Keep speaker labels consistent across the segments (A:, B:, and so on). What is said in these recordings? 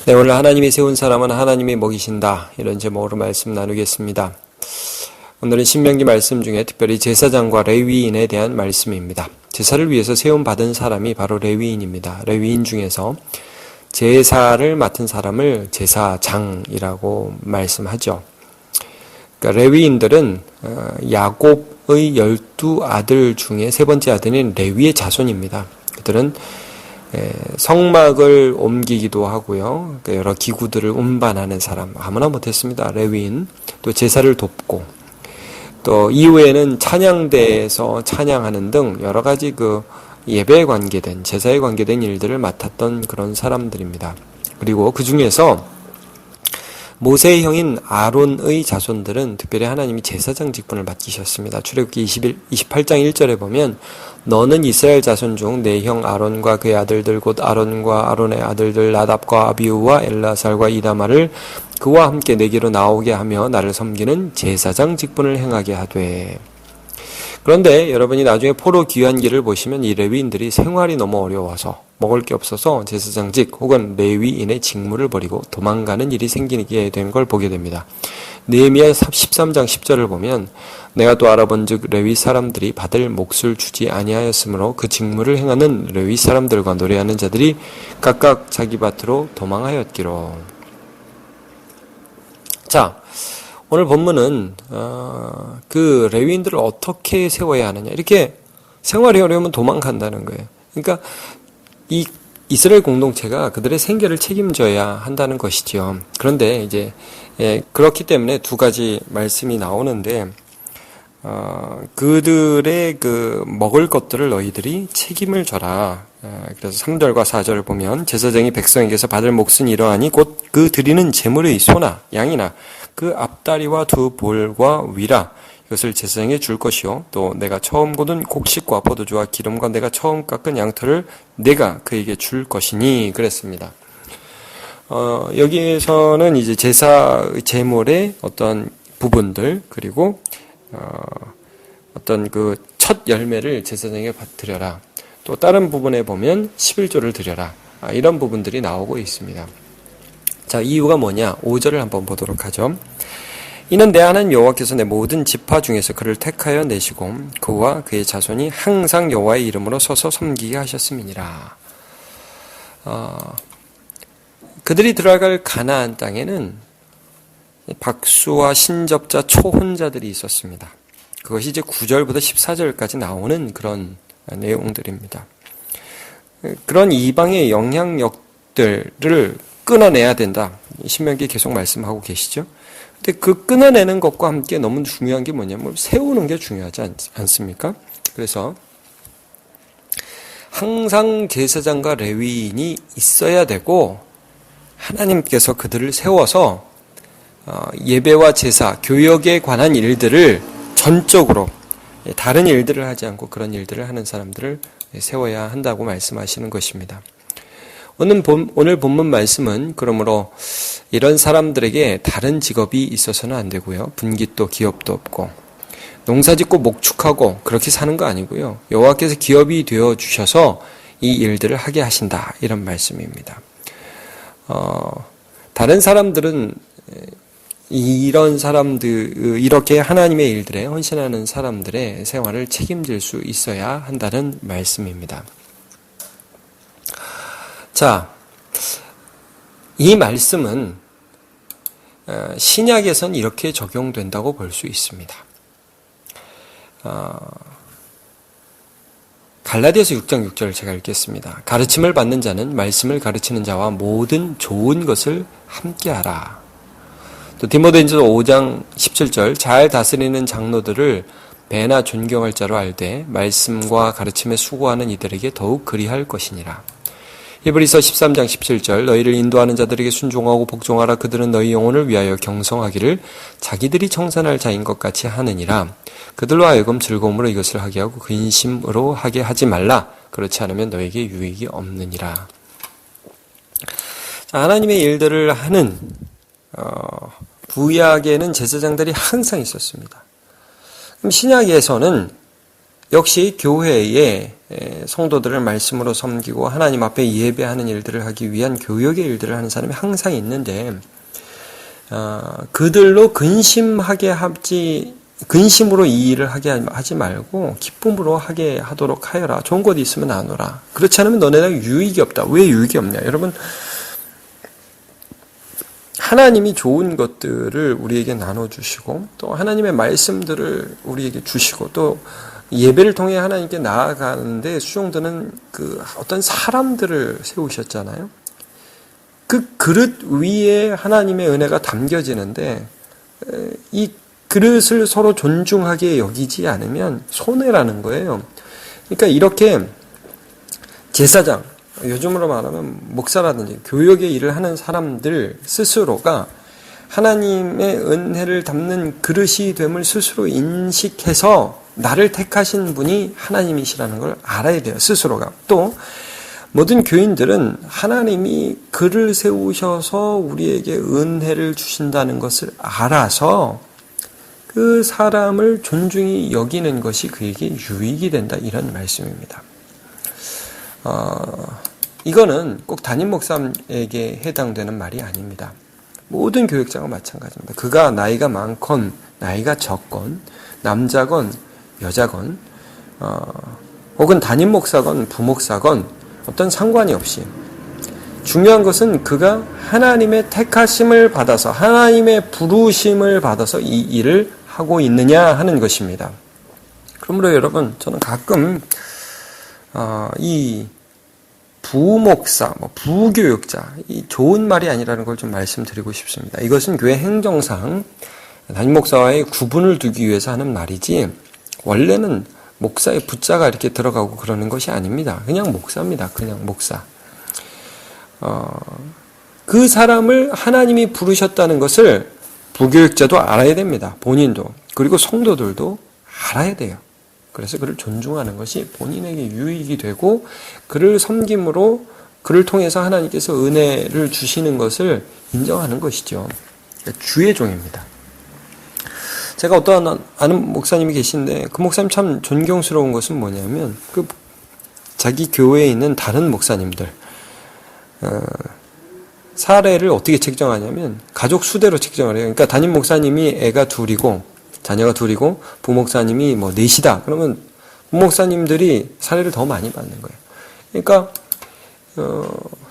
A: 네, 오늘 하나님이 세운 사람은 하나님이 먹이신다. 이런 제목으로 말씀 나누겠습니다. 오늘은 신명기 말씀 중에 특별히 제사장과 레위인에 대한 말씀입니다. 제사를 위해서 세움받은 사람이 바로 레위인입니다. 레위인 중에서 제사를 맡은 사람을 제사장이라고 말씀하죠. 그러니까 레위인들은 야곱의 12아들 중에 세 번째 아들인 레위의 자손입니다. 그들은 성막을 옮기기도 하고요. 여러 기구들을 운반하는 사람, 아무나 못했습니다. 레위인. 또 제사를 돕고, 또 이후에는 찬양대에서 찬양하는 등 여러 가지 예배에 관계된, 제사에 관계된 일들을 맡았던 그런 사람들입니다. 그리고 그 중에서 모세의 형인 아론의 자손들은 특별히 하나님이 제사장 직분을 맡기셨습니다. 출애굽기 28장 1절에 보면 너는 이스라엘 자손 중 내 형 아론과 그의 아들들 곧 아론과 아론의 아들들 나답과 아비후와 엘라살과 이다마를 그와 함께 내게로 나오게 하며 나를 섬기는 제사장 직분을 행하게 하되. 그런데 여러분이 나중에 포로 귀환기를 보시면 이 레위인들이 생활이 너무 어려워서 먹을 게 없어서 제사장직 혹은 레위인의 직무를 버리고 도망가는 일이 생기게 된 걸 보게 됩니다. 느헤미야 13장 10절을 보면 내가 또 알아본즉 레위 사람들이 받을 몫을 주지 아니하였으므로 그 직무를 행하는 레위 사람들과 노래하는 자들이 각각 자기 밭으로 도망하였기로. 자, 오늘 본문은 그 레위인들을 어떻게 세워야 하느냐, 이렇게 생활이 어려우면 도망간다는 거예요. 그러니까 이 이스라엘 공동체가 그들의 생계를 책임져야 한다는 것이죠. 그런데 이제 그렇기 때문에 두 가지 말씀이 나오는데 그들의 먹을 것들을 너희들이 책임을 져라. 그래서 3절과 4절을 보면 제사장이 백성에게서 받을 몫은 이러하니 곧 그 드리는 제물의 소나 양이나 그 앞다리와 두 볼과 위라 이것을 제사장에 줄 것이요 또 내가 처음 거둔 곡식과 포도주와 기름과 내가 처음 깎은 양털을 내가 그에게 줄 것이니 그랬습니다. 여기에서는 이제 제사 제물의 어떤 부분들 그리고 어떤 첫 열매를 제사장에게 드려라. 또 다른 부분에 보면 11조를 드려라. 이런 부분들이 나오고 있습니다. 자, 이유가 뭐냐? 5절을 한번 보도록 하죠. 이는 내 하나님 여호와께서 내 모든 지파 중에서 그를 택하여 내시고 그와 그의 자손이 항상 여호와의 이름으로 서서 섬기게 하셨음이니라. 그들이 들어갈 가나안 땅에는 박수와 신접자 초혼자들이 있었습니다. 그것이 이제 9절부터 14절까지 나오는 그런 내용들입니다. 그런 이방의 영향력들을 끊어내야 된다. 신명기 계속 말씀하고 계시죠. 근데 그 끊어내는 것과 함께 너무 중요한 게 뭐냐면 세우는 게 중요하지 않습니까? 그래서 항상 제사장과 레위인이 있어야 되고 하나님께서 그들을 세워서 예배와 제사, 교역에 관한 일들을 전적으로 다른 일들을 하지 않고 그런 일들을 하는 사람들을 세워야 한다고 말씀하시는 것입니다. 오늘 본문 말씀은 그러므로 이런 사람들에게 다른 직업이 있어서는 안 되고요. 분깃도 기업도 없고 농사짓고 목축하고 그렇게 사는 거 아니고요. 여호와께서 기업이 되어 주셔서 이 일들을 하게 하신다. 이런 말씀입니다. 다른 사람들은 이런 사람들, 이렇게 하나님의 일들에 헌신하는 사람들의 생활을 책임질 수 있어야 한다는 말씀입니다. 자, 이 말씀은 신약에선 이렇게 적용된다고 볼 수 있습니다. 갈라디아서 6장 6절을 제가 읽겠습니다. 가르침을 받는 자는 말씀을 가르치는 자와 모든 좋은 것을 함께하라. 또 디모데전서 5장 17절 잘 다스리는 장로들을 배나 존경할 자로 알되 말씀과 가르침에 수고하는 이들에게 더욱 그리할 것이니라. 히브리서 13장 17절 너희를 인도하는 자들에게 순종하고 복종하라. 그들은 너희 영혼을 위하여 경성하기를 자기들이 청산할 자인 것 같이 하느니라. 그들로 하여금 즐거움으로 이것을 하게 하고 근심으로 하게 하지 말라. 그렇지 않으면 너에게 유익이 없느니라. 자, 하나님의 일들을 하는 구약에는 제사장들이 항상 있었습니다. 그럼 신약에서는 역시 교회에 성도들을 말씀으로 섬기고 하나님 앞에 예배하는 일들을 하기 위한 교역의 일들을 하는 사람이 항상 있는데 그들로 근심으로 이 일을 하게 하지 말고 기쁨으로 하게 하도록 하여라. 좋은 것 있으면 나누라. 그렇지 않으면 너네가 유익이 없다. 왜 유익이 없냐? 여러분, 하나님이 좋은 것들을 우리에게 나눠주시고 또 하나님의 말씀들을 우리에게 주시고 또 예배를 통해 하나님께 나아가는데 수용되는 그 어떤 사람들을 세우셨잖아요. 그 그릇 위에 하나님의 은혜가 담겨지는데 이 그릇을 서로 존중하게 여기지 않으면 손해라는 거예요. 그러니까 이렇게 제사장, 요즘으로 말하면 목사라든지 교역의 일을 하는 사람들 스스로가 하나님의 은혜를 담는 그릇이 됨을 스스로 인식해서 나를 택하신 분이 하나님이시라는 걸 알아야 돼요. 스스로가. 또 모든 교인들은 하나님이 그를 세우셔서 우리에게 은혜를 주신다는 것을 알아서 그 사람을 존중히 여기는 것이 그에게 유익이 된다. 이런 말씀입니다. 이거는 꼭 담임 목사에게 해당되는 말이 아닙니다. 모든 교역자가 마찬가지입니다. 그가 나이가 많건 나이가 적건 남자건 여자건 혹은 담임 목사건 부목사건 어떤 상관이 없이 중요한 것은 그가 하나님의 택하심을 받아서 하나님의 부르심을 받아서 이 일을 하고 있느냐 하는 것입니다. 그러므로 여러분 저는 가끔 이 부목사, 부교육자, 이 좋은 말이 아니라는 걸 좀 말씀드리고 싶습니다. 이것은 교회 행정상 담임 목사와의 구분을 두기 위해서 하는 말이지 원래는 목사의 부자가 이렇게 들어가고 그러는 것이 아닙니다. 그냥 목사입니다. 그냥 목사. 그 사람을 하나님이 부르셨다는 것을 부교육자도 알아야 됩니다. 본인도. 그리고 성도들도 알아야 돼요. 그래서 그를 존중하는 것이 본인에게 유익이 되고 그를 섬김으로 그를 통해서 하나님께서 은혜를 주시는 것을 인정하는 것이죠. 그러니까 주의 종입니다. 제가 어떠한 아는 목사님이 계신데 그 목사님 참 존경스러운 것은 뭐냐면 그 자기 교회에 있는 다른 목사님들 사례를 어떻게 책정하냐면 가족 수대로 책정을 해요. 그러니까 담임 목사님이 애가 둘이고 자녀가 둘이고 부목사님이 넷이다. 그러면 부목사님들이 사례를 더 많이 받는 거예요. 그러니까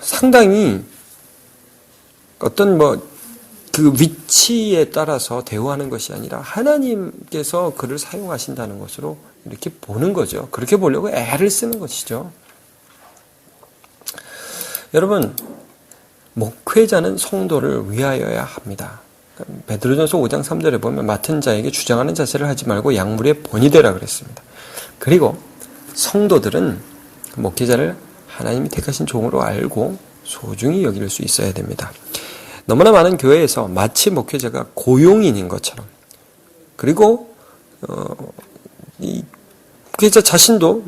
A: 상당히 어떤 그 위치에 따라서 대우하는 것이 아니라 하나님께서 그를 사용하신다는 것으로 이렇게 보는 거죠. 그렇게 보려고 애를 쓰는 것이죠. 여러분, 목회자는 성도를 위하여야 합니다. 베드로전서 5장 3절에 보면 맡은 자에게 주장하는 자세를 하지 말고 약물의 본이 되라 그랬습니다. 그리고 성도들은 목회자를 하나님이 택하신 종으로 알고 소중히 여길 수 있어야 됩니다. 너무나 많은 교회에서 마치 목회자가 고용인인 것처럼 그리고 이 목회자 자신도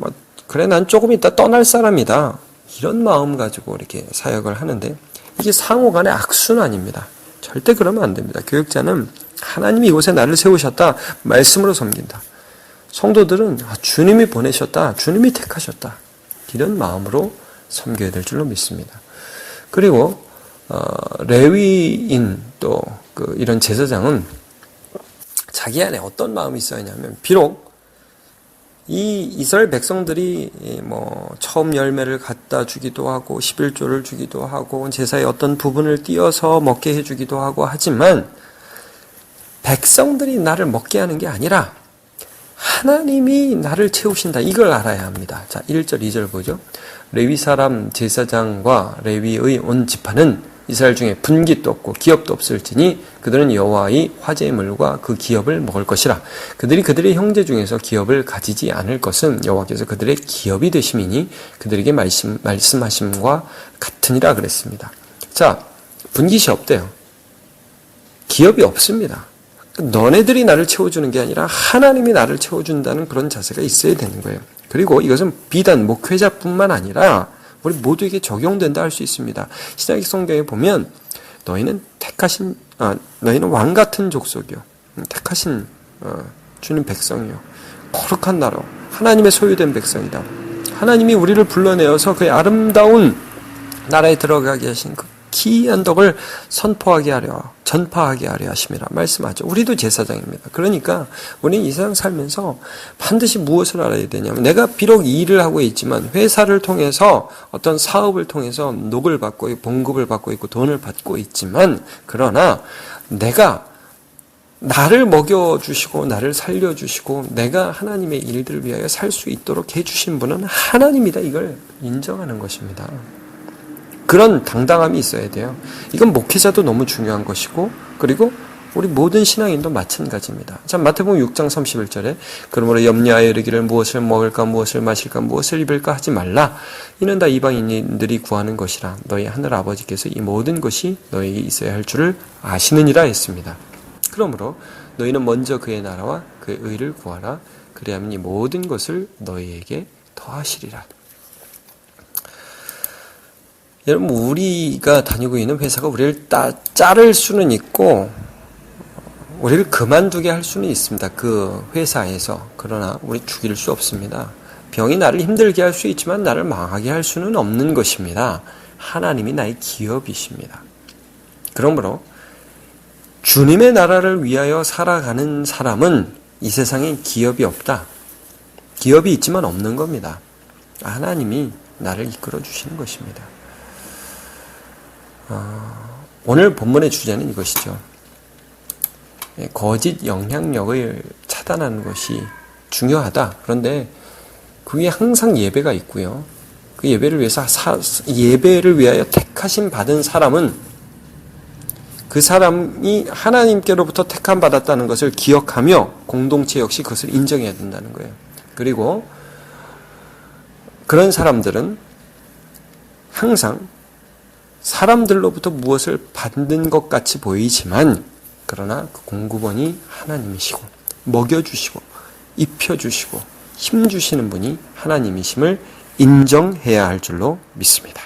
A: 그래 난 조금 있다 떠날 사람이다 이런 마음 가지고 이렇게 사역을 하는데 이게 상호 간의 악순환입니다. 절대 그러면 안 됩니다. 교역자는 하나님이 이곳에 나를 세우셨다. 말씀으로 섬긴다. 성도들은 주님이 보내셨다. 주님이 택하셨다. 이런 마음으로 섬겨야 될 줄로 믿습니다. 그리고 레위인 또 이런 제사장은 자기 안에 어떤 마음이 있어야 하냐면 비록 이 이스라엘 백성들이 처음 열매를 갖다 주기도 하고 11조를 주기도 하고 제사의 어떤 부분을 띄어서 먹게 해주기도 하고 하지만 백성들이 나를 먹게 하는 게 아니라 하나님이 나를 채우신다. 이걸 알아야 합니다. 자, 1절, 2절 보죠. 레위 사람 제사장과 레위의 온 지파는 이스라엘 중에 분깃도 없고 기업도 없을지니 그들은 여호와의 화제의 물과 그 기업을 먹을 것이라. 그들이 그들의 형제 중에서 기업을 가지지 않을 것은 여호와께서 그들의 기업이 되심이니 그들에게 말씀하심과 같으니라 그랬습니다. 자, 분깃이 없대요. 기업이 없습니다. 너네들이 나를 채워주는 게 아니라 하나님이 나를 채워준다는 그런 자세가 있어야 되는 거예요. 그리고 이것은 비단 목회자뿐만 아니라 우리 모두에게 적용된다 할 수 있습니다. 신약의 성경에 보면 너희는 너희는 왕 같은 족속이요, 택하신 주님 백성이요, 거룩한 나라, 하나님의 소유된 백성이다. 하나님이 우리를 불러내어서 그의 아름다운 나라에 들어가게 하신 그 기이한 덕을 선포하게 하려, 전파하게 하려 하심이라 말씀하죠. 우리도 제사장입니다. 그러니까 우리는 이 세상 살면서 반드시 무엇을 알아야 되냐면, 내가 비록 일을 하고 있지만, 회사를 통해서 어떤 사업을 통해서 녹을 받고 있고 봉급을 받고 있고 돈을 받고 있지만, 그러나 내가 나를 먹여주시고 나를 살려주시고 내가 하나님의 일들을 위하여 살 수 있도록 해주신 분은 하나님이다, 이걸 인정하는 것입니다. 그런 당당함이 있어야 돼요. 이건 목회자도 너무 중요한 것이고, 그리고 우리 모든 신앙인도 마찬가지입니다. 자, 마태복음 6장 31절에 그러므로 염려하여 이르기를 무엇을 먹을까 무엇을 마실까 무엇을 입을까 하지 말라. 이는 다 이방인들이 구하는 것이라. 너희 하늘 아버지께서 이 모든 것이 너희에게 있어야 할 줄을 아시느니라 했습니다. 그러므로 너희는 먼저 그의 나라와 그의 의를 구하라. 그리하면 이 모든 것을 너희에게 더하시리라. 여러분, 우리가 다니고 있는 회사가 우리를 자를 수는 있고 우리를 그만두게 할 수는 있습니다. 그 회사에서. 그러나 우리 죽일 수 없습니다. 병이 나를 힘들게 할 수 있지만 나를 망하게 할 수는 없는 것입니다. 하나님이 나의 기업이십니다. 그러므로 주님의 나라를 위하여 살아가는 사람은 이 세상에 기업이 없다. 기업이 있지만 없는 겁니다. 하나님이 나를 이끌어 주시는 것입니다. 오늘 본문의 주제는 이것이죠. 거짓 영향력을 차단하는 것이 중요하다. 그런데 그 위에 항상 예배가 있고요. 그 예배를 위해서 예배를 위하여 택하심 받은 사람은 그 사람이 하나님께로부터 택함 받았다는 것을 기억하며 공동체 역시 그것을 인정해야 된다는 거예요. 그리고 그런 사람들은 항상 사람들로부터 무엇을 받는 것 같이 보이지만, 그러나 그 공급원이 하나님이시고 먹여주시고 입혀주시고 힘주시는 분이 하나님이심을 인정해야 할 줄로 믿습니다.